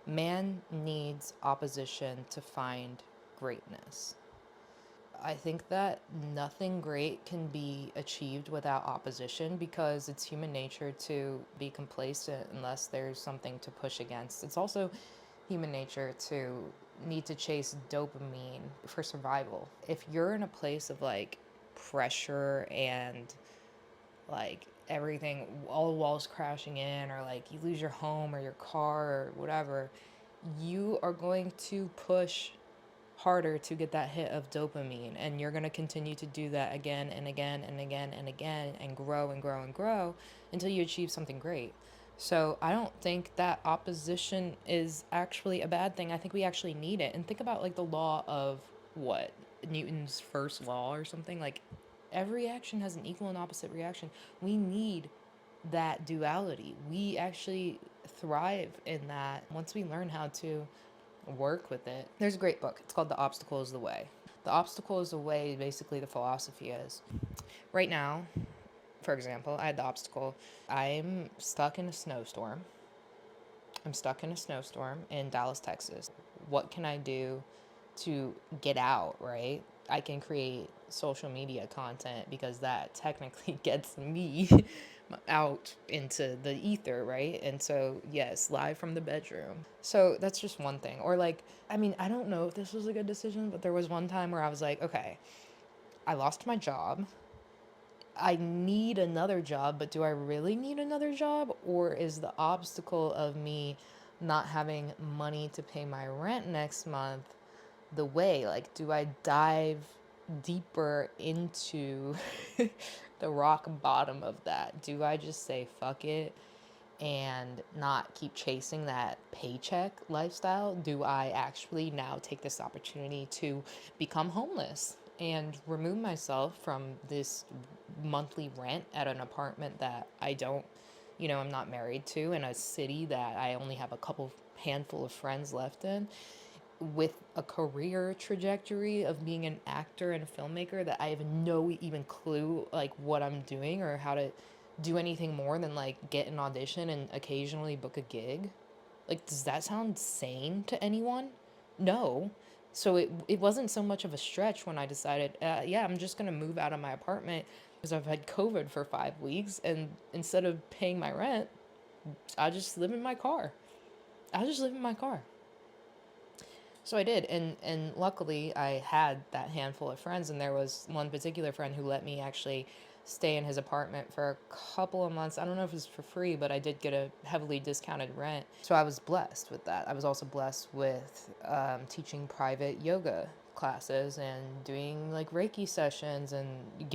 Man needs opposition to find greatness. I think that nothing great can be achieved without opposition because it's human nature to be complacent unless there's something to push against. It's also human nature to need to chase dopamine for survival. If you're in a place of like pressure and like everything, all the walls crashing in, or like you lose your home or your car or whatever, you are going to push harder to get that hit of dopamine, and you're going to continue to do that again and again and again and again and grow and grow and grow until you achieve something great. So I don't think that opposition is actually a bad thing. I think we actually need it. And think about like the law of what, Newton's first law or something. Like every action has an equal and opposite reaction. We need that duality. We actually thrive in that once we learn how to work with it. There's a great book. It's called The Obstacle is the Way. The obstacle is the way, basically, the philosophy is. Right now, for example, I had the obstacle. I'm stuck in a snowstorm. I'm stuck in a snowstorm in Dallas, Texas. What can I do to get out, right? I can create social media content because that technically gets me out into the ether, right? And so, yes, live from the bedroom. So that's just one thing. Or like, I mean, I don't know if this was a good decision, but there was one time where I was like, okay, I lost my job. I need another job, but do I really need another job? Or is the obstacle of me not having money to pay my rent next month the way? Like, do I dive deeper into the rock bottom of that? Do I just say fuck it and not keep chasing that paycheck lifestyle? Do I actually now take this opportunity to become homeless and remove myself from this monthly rent at an apartment that I don't, I'm not married to, in a city that I only have a couple handful of friends left in, with a career trajectory of being an actor and a filmmaker that I have no even clue like what I'm doing or how to do anything more than like get an audition and occasionally book a gig? Like, does that sound sane to anyone? No. So it wasn't so much of a stretch when I decided, yeah, I'm just going to move out of my apartment because I've had COVID for 5 weeks. And instead of paying my rent, I just live in my car. I just live in my car. So I did, and luckily I had that handful of friends, and there was one particular friend who let me actually stay in his apartment for a couple of months. I don't know if it was for free, but I did get a heavily discounted rent. So I was blessed with that. I was also blessed with teaching private yoga classes and doing like Reiki sessions and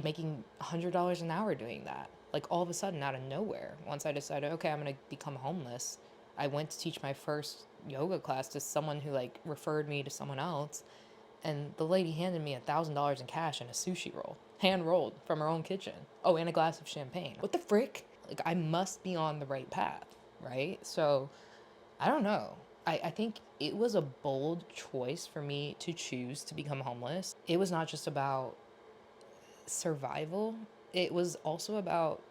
making $100 an hour doing that. Like all of a sudden, out of nowhere, once I decided, okay, I'm gonna become homeless, I went to teach my first yoga class to someone who like referred me to someone else, and the lady handed me $1,000 in cash and a sushi roll, hand rolled from her own kitchen. Oh, and a glass of champagne. What the frick? Like, I must be on the right path, right? So I don't know. I think it was a bold choice for me to choose to become homeless. It was not just about survival, it was also about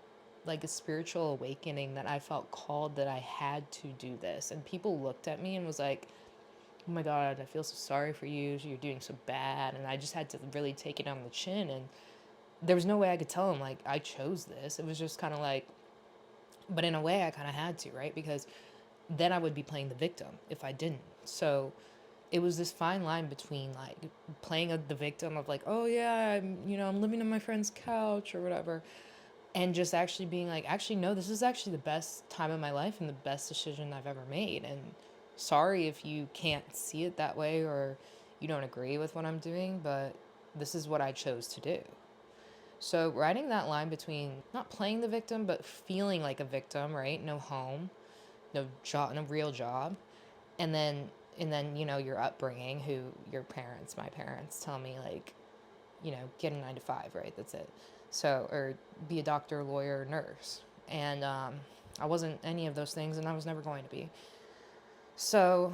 like a spiritual awakening that I felt called that I had to do this. And people looked at me and was like, oh my God, I feel so sorry for you. You're doing so bad. And I just had to really take it on the chin. And there was no way I could tell them, like, I chose this. It was just kind of like, but in a way, I kind of had to, right? Because then I would be playing the victim if I didn't. So it was this fine line between like playing the victim of like, oh yeah, I'm living on my friend's couch or whatever, and just actually being like, actually, no, this is actually the best time of my life and the best decision I've ever made. And sorry if you can't see it that way or you don't agree with what I'm doing, but this is what I chose to do. So riding that line between not playing the victim, but feeling like a victim, right? No home, no job, no real job. And then, your upbringing, who your parents, my parents tell me like, get a 9 to 5, right? That's it. So, or be a doctor, lawyer, nurse. And I wasn't any of those things, and I was never going to be. So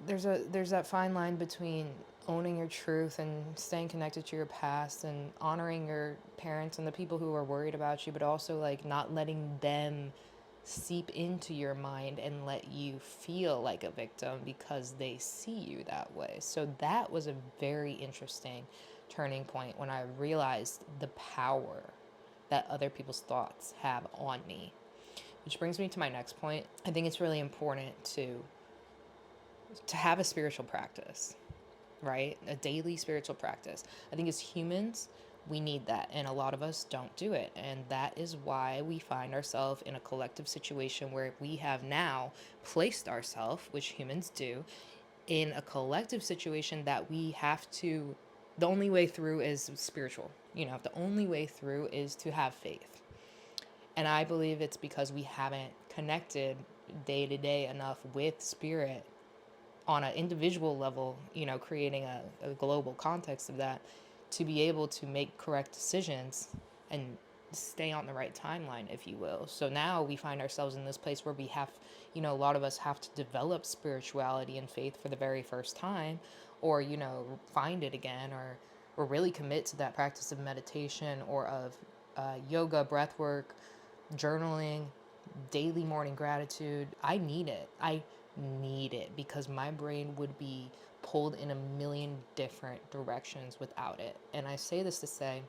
there's that fine line between owning your truth and staying connected to your past and honoring your parents and the people who are worried about you, but also like not letting them seep into your mind and let you feel like a victim because they see you that way. So that was a very interesting turning point when I realized the power that other people's thoughts have on me. Which brings me to my next point. I think it's really important to have a spiritual practice, right? A daily spiritual practice. I think as humans, we need that, and a lot of us don't do it. And that is why we find ourselves in a collective situation where we have now placed ourselves, which humans do, in a collective situation that we have to, the only way through is spiritual. The only way through is to have faith. And I believe it's because we haven't connected day to day enough with spirit on an individual level, creating a global context of that to be able to make correct decisions and stay on the right timeline, if you will. So now we find ourselves in this place where we have, a lot of us have to develop spirituality and faith for the very first time, or, find it again, or really commit to that practice of meditation or of yoga, breath work, journaling, daily morning gratitude. I need it. I need it because my brain would be pulled in a million different directions without it. And I say this to say,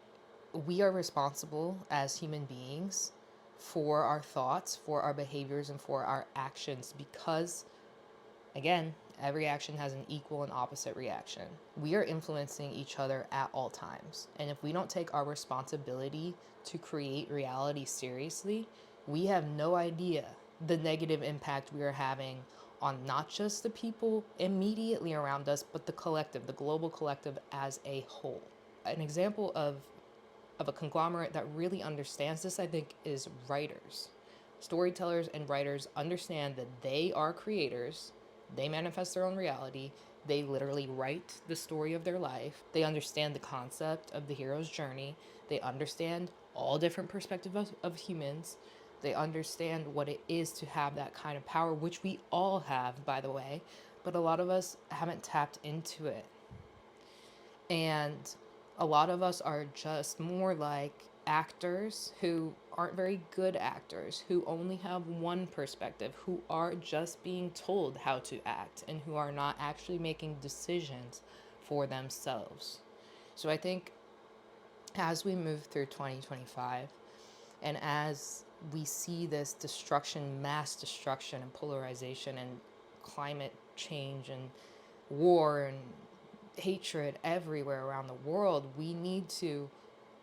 we are responsible as human beings for our thoughts, for our behaviors, and for our actions because, again, every action has an equal and opposite reaction. We are influencing each other at all times. And if we don't take our responsibility to create reality seriously, we have no idea the negative impact we are having on not just the people immediately around us, but the collective, the global collective as a whole. An example of a conglomerate that really understands this, I think, is writers. Storytellers and writers understand that they are creators. They manifest their own reality. They literally write the story of their life. They understand the concept of the hero's journey. They understand all different perspectives of humans. They understand what it is to have that kind of power, which we all have, by the way, but a lot of us haven't tapped into it. And a lot of us are just more like actors who aren't very good actors, who only have one perspective, who are just being told how to act, and who are not actually making decisions for themselves. So I think as we move through 2025, and as we see this destruction, mass destruction and polarization and climate change and war and hatred everywhere around the world, we need to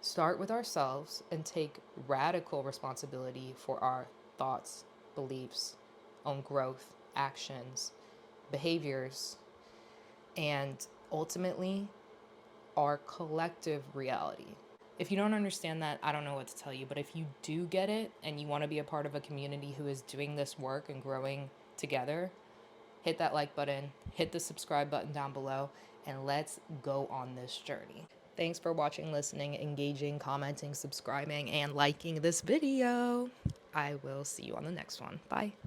start with ourselves and take radical responsibility for our thoughts, beliefs, own growth, actions, behaviors, and ultimately our collective reality. If you don't understand that, I don't know what to tell you, but if you do get it and you want to be a part of a community who is doing this work and growing together, hit that like button, hit the subscribe button down below, and let's go on this journey. Thanks for watching, listening, engaging, commenting, subscribing, and liking this video. I will see you on the next one. Bye.